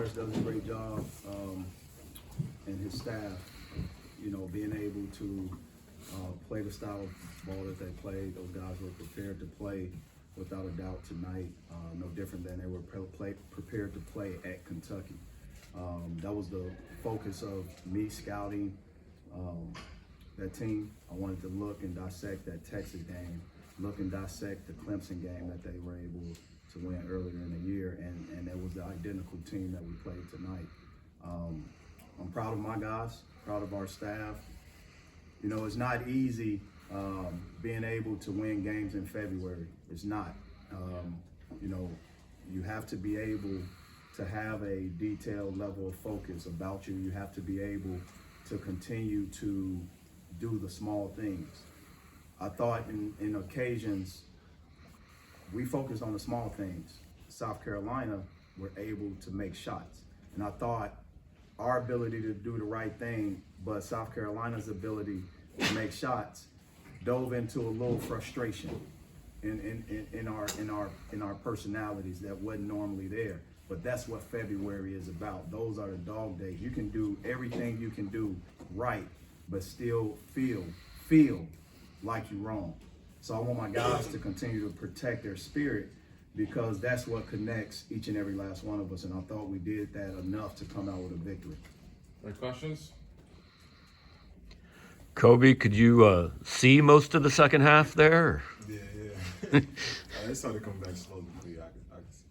Paris does a great job, and his staff, being able to play the style of ball that they played. Those guys were prepared to play without a doubt tonight, no different than they were prepared to play at Kentucky. That was the focus of me scouting that team. I wanted to look and dissect that Texas game, look and dissect the Clemson game that they were able to win earlier in the year, and it was the identical team that we played tonight. I'm proud of my guys, proud of our staff. It's not easy being able to win games in February. It's not. You have to be able to have a detailed level of focus about you. You have to be able to continue to do the small things. I thought in occasions, we focused on the small things. South Carolina were able to make shots. And I thought our ability to do the right thing, but South Carolina's ability to make shots dove into a little frustration in our personalities that wasn't normally there. But that's what February is about. Those are the dog days. You can do everything you can do right, but still feel like you're wrong. So I want my guys to continue to protect their spirit, because that's what connects each and every last one of us. And I thought we did that enough to come out with a victory. Any questions? Kobe, could you see most of the second half there? Yeah. It started coming back slowly. I can see.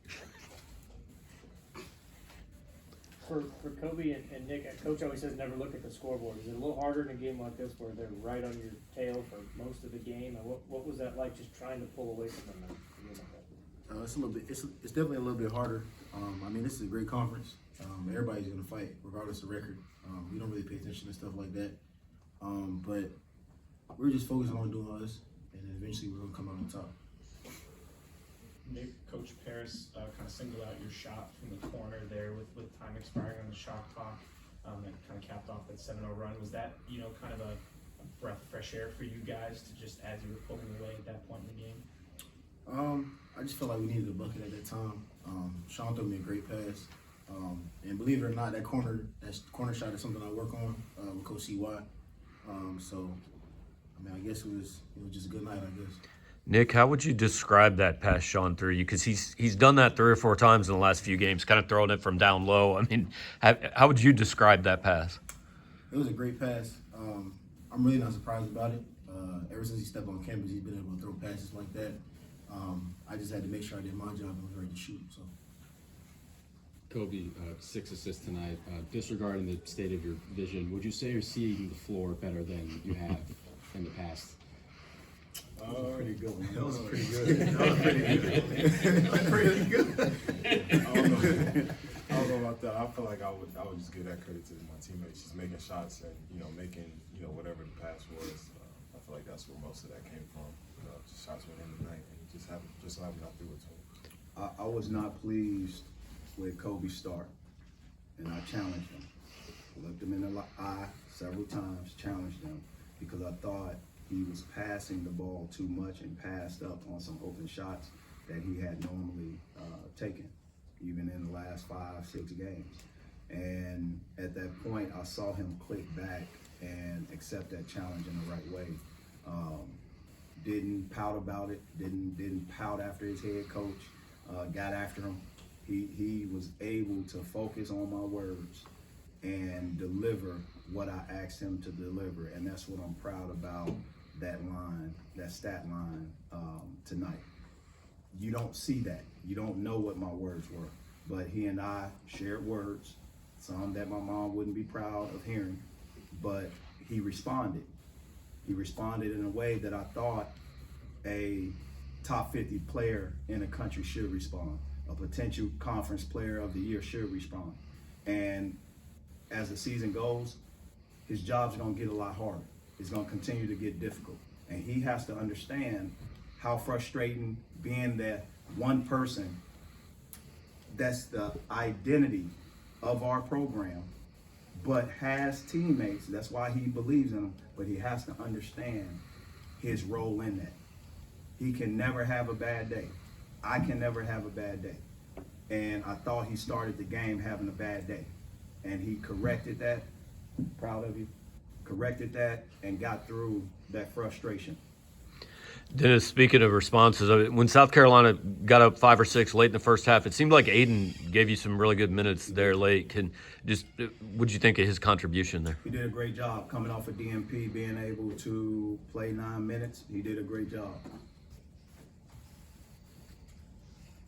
For Kobe and Nick, Coach always says never look at the scoreboard. Is it a little harder in a game like this where they're right on your tail for most of the game? And what was that like, just trying to pull away from them? It's a little bit. It's definitely a little bit harder. This is a great conference. Everybody's gonna fight regardless of record. We don't really pay attention to stuff like that. But we're just focusing on doing us, and then eventually we're gonna come out on top. Nick, Coach Paris kind of singled out your shot from the corner there with time expiring on the shot clock. That kind of capped off that 7-0 run. Was that kind of a breath of fresh air for you guys to just, as you were pulling away at that point in the game? I just felt like we needed a bucket at that time. Sean threw me a great pass, and believe it or not, that corner shot is something I work on with Coach CY. I guess it was just a good night, I guess. Nick, how would you describe that pass Sean threw you? Because he's done that 3 or 4 times in the last few games, kind of throwing it from down low. I mean, how would you describe that pass? It was a great pass. I'm really not surprised about it. Ever since he stepped on campus, he's been able to throw passes like that. I just had to make sure I did my job and was ready to shoot. So, Kobe, 6 assists tonight. Disregarding the state of your vision, would you say you're seeing the floor better than you have in the past? That was a pretty good one. That was pretty good. Pretty good. I don't know about that. I feel like I would just give that credit to my teammates, just making shots and making whatever the pass was. I feel like that's where most of that came from. Just shots went in the night, and just so happened I threw it to him. I was not pleased with Kobe's start, and I challenged him. I looked him in the eye several times, challenged him, because I thought he was passing the ball too much and passed up on some open shots that he had normally taken, even in the last 5-6 games. And at that point, I saw him click back and accept that challenge in the right way. Didn't pout about it, didn't pout after his head coach, got after him. He was able to focus on my words and deliver what I asked him to deliver, and that's what I'm proud about, that stat line tonight. You don't see that. You don't know what my words were, but he and I shared words, some that my mom wouldn't be proud of hearing, but he responded. He responded in a way that I thought a top 50 player in a country should respond. A potential conference player of the year should respond. And as the season goes, his job's gonna get a lot harder. It's gonna continue to get difficult. And he has to understand how frustrating being that one person that's the identity of our program, but has teammates. That's why he believes in them, but he has to understand his role in that. He can never have a bad day. I can never have a bad day. and I thought he started the game having a bad day, and he corrected that. Proud of you. Corrected that and got through that frustration. Dennis, speaking of responses, when South Carolina got up 5 or 6 late in the first half, it seemed like Aiden gave you some really good minutes there late. What'd you think of his contribution there? He did a great job coming off of DMP, being able to play 9 minutes. He did a great job.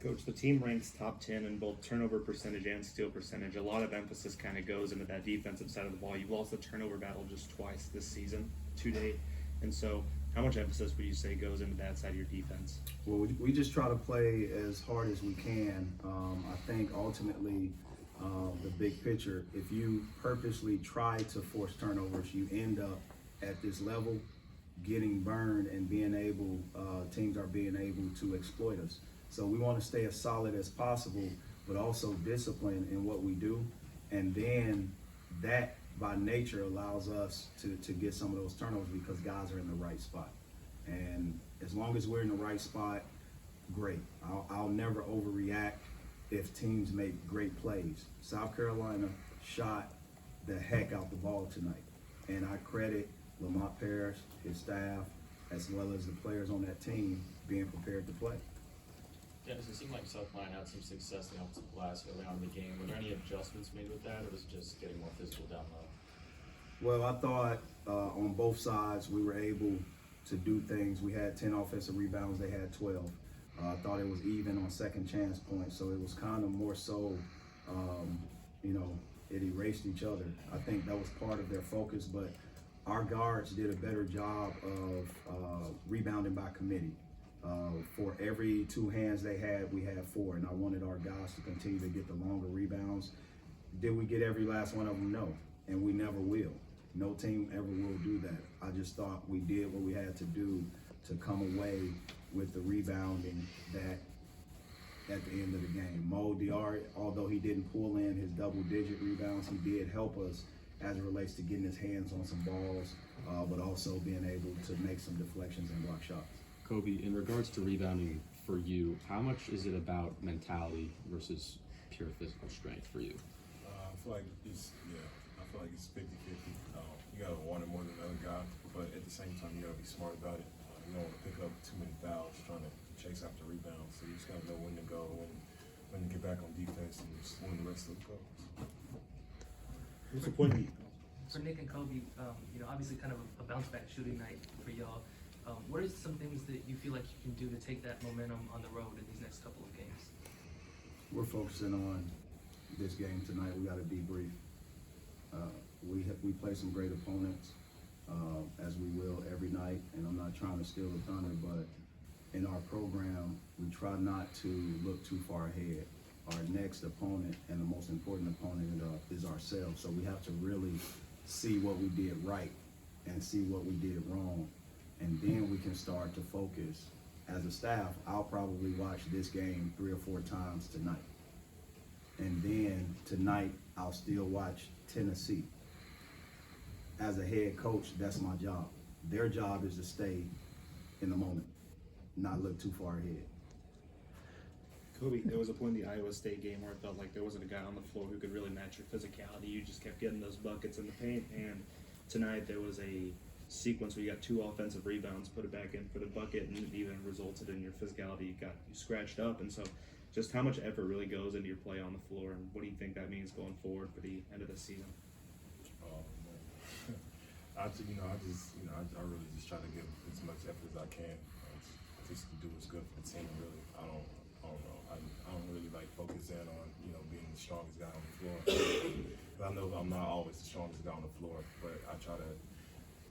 Coach, the team ranks top 10 in both turnover percentage and steal percentage. A lot of emphasis kind of goes into that defensive side of the ball. You've lost the turnover battle just twice this season, to date. And so, how much emphasis would you say goes into that side of your defense? Well, we just try to play as hard as we can. I think ultimately, the big picture, if you purposely try to force turnovers, you end up at this level getting burned and teams are being able to exploit us. So we want to stay as solid as possible, but also disciplined in what we do. And then that, by nature, allows us to get some of those turnovers because guys are in the right spot. And as long as we're in the right spot, great. I'll never overreact if teams make great plays. South Carolina shot the heck out the ball tonight. And I credit Lamont Parrish, his staff, as well as the players on that team being prepared to play. Dennis, it seemed like South Carolina had some success in the offensive glass early on in the game. Were there any adjustments made with that, or was it just getting more physical down low? Well, I thought on both sides we were able to do things. We had 10 offensive rebounds, they had 12. I thought it was even on second chance points, so it was kind of more so, it erased each other. I think that was part of their focus, but our guards did a better job of rebounding by committee. For every 2 hands they had, we had 4, and I wanted our guys to continue to get the longer rebounds. Did we get every last one of them? No, and we never will. No team ever will do that. I just thought we did what we had to do to come away with the rebounding that at the end of the game. Mo Diarra, although he didn't pull in his double-digit rebounds, he did help us as it relates to getting his hands on some balls, but also being able to make some deflections and block shots. Kobe, in regards to rebounding for you, how much is it about mentality versus pure physical strength for you? I feel like it's 50-50. You gotta want it more than the other guy, but at the same time, you gotta be smart about it. You don't want to pick up too many fouls trying to chase after rebounds. So you just gotta know when to go, when to get back on defense, and just win the rest of the goals. What's the point of For Nick and Kobe, obviously kind of a bounce back shooting night for y'all. What are some things that you feel like you can do to take that momentum on the road in these next couple of games? We're focusing on this game tonight. We got to debrief. We play some great opponents, as we will every night, and I'm not trying to steal the thunder, but in our program, we try not to look too far ahead. Our next opponent and the most important opponent is ourselves, so we have to really see what we did right and see what we did wrong, and then we can start to focus. As a staff, I'll probably watch this game 3 or 4 times tonight. And then tonight, I'll still watch Tennessee. As a head coach, that's my job. Their job is to stay in the moment, not look too far ahead. Kobe, there was a point in the Iowa State game where it felt like there wasn't a guy on the floor who could really match your physicality. You just kept getting those buckets in the paint, and tonight there was a sequence where you got 2 offensive rebounds, put it back in for the bucket, and it even resulted in your physicality. You scratched up, and so just how much effort really goes into your play on the floor, and what do you think that means going forward for the end of the season? I really just try to give as much effort as I can, just to do what's good for the team. Really, I don't know. I don't really like focus in on being the strongest guy on the floor. I know I'm not always the strongest guy on the floor, but I try to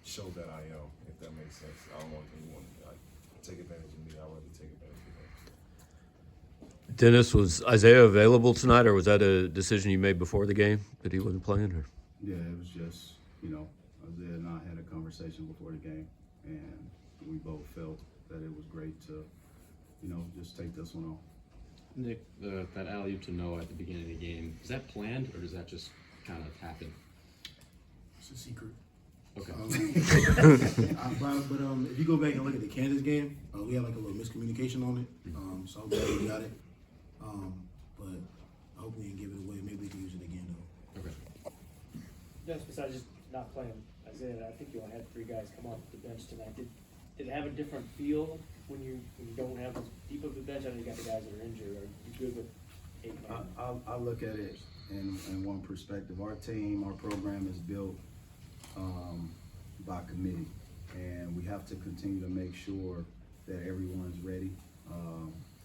show that I am, if that makes sense. I don't want anyone to take advantage of me. I'd rather take advantage of them. Dennis, was Isaiah available tonight, or was that a decision you made before the game that he wasn't playing? Or Yeah, it was just, Isaiah and I had a conversation before the game, and we both felt that it was great to, just take this one off. Nick, that alley-oop to Noah at the beginning of the game, is that planned or does that just kind of happen? It's a secret. Okay. But if you go back and look at the Kansas game, we had like a little miscommunication on it. So I'm glad we got it. but I hope we can give it away. Maybe we can use it again though. Okay. Just besides just not playing Isaiah, I think you only had 3 guys come off the bench tonight. Did it have a different feel when you don't have as deep of a bench? I know you got the guys that are injured. Are you good with 8 men? I look at it in one perspective. Our team, our program is built by committee, and we have to continue to make sure that everyone's ready.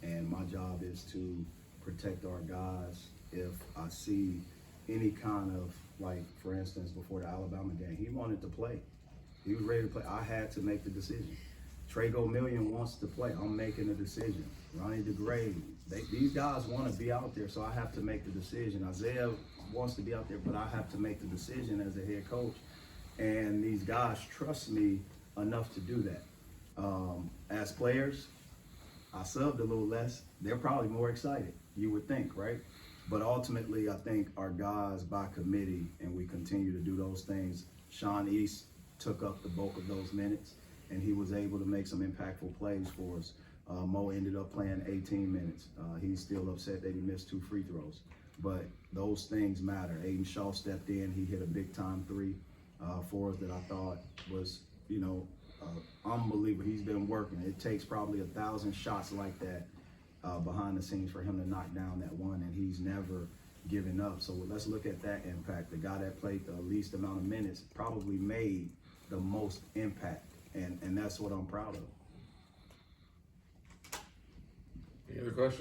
And my job is to protect our guys. If I see any kind of, like, for instance, before the Alabama game, he wanted to play. He was ready to play. I had to make the decision. Trago Million wants to play. I'm making a decision. Ronnie DeGray, these guys want to be out there, so I have to make the decision. Isaiah wants to be out there, but I have to make the decision as a head coach. And these guys trust me enough to do that. As players, I subbed a little less. They're probably more excited, you would think, right? But ultimately, I think our guys by committee, and we continue to do those things. Sean East took up the bulk of those minutes, and he was able to make some impactful plays for us. Mo ended up playing 18 minutes. He's still upset that he missed 2 free throws. But those things matter. Aiden Shaw stepped in. He hit a big-time 3 for us that I thought was, unbelievable. He's been working. It takes probably 1,000 shots like that behind the scenes for him to knock down that one, and he's never given up. So let's look at that impact. The guy that played the least amount of minutes probably made the most impact, and that's what I'm proud of. Any other questions?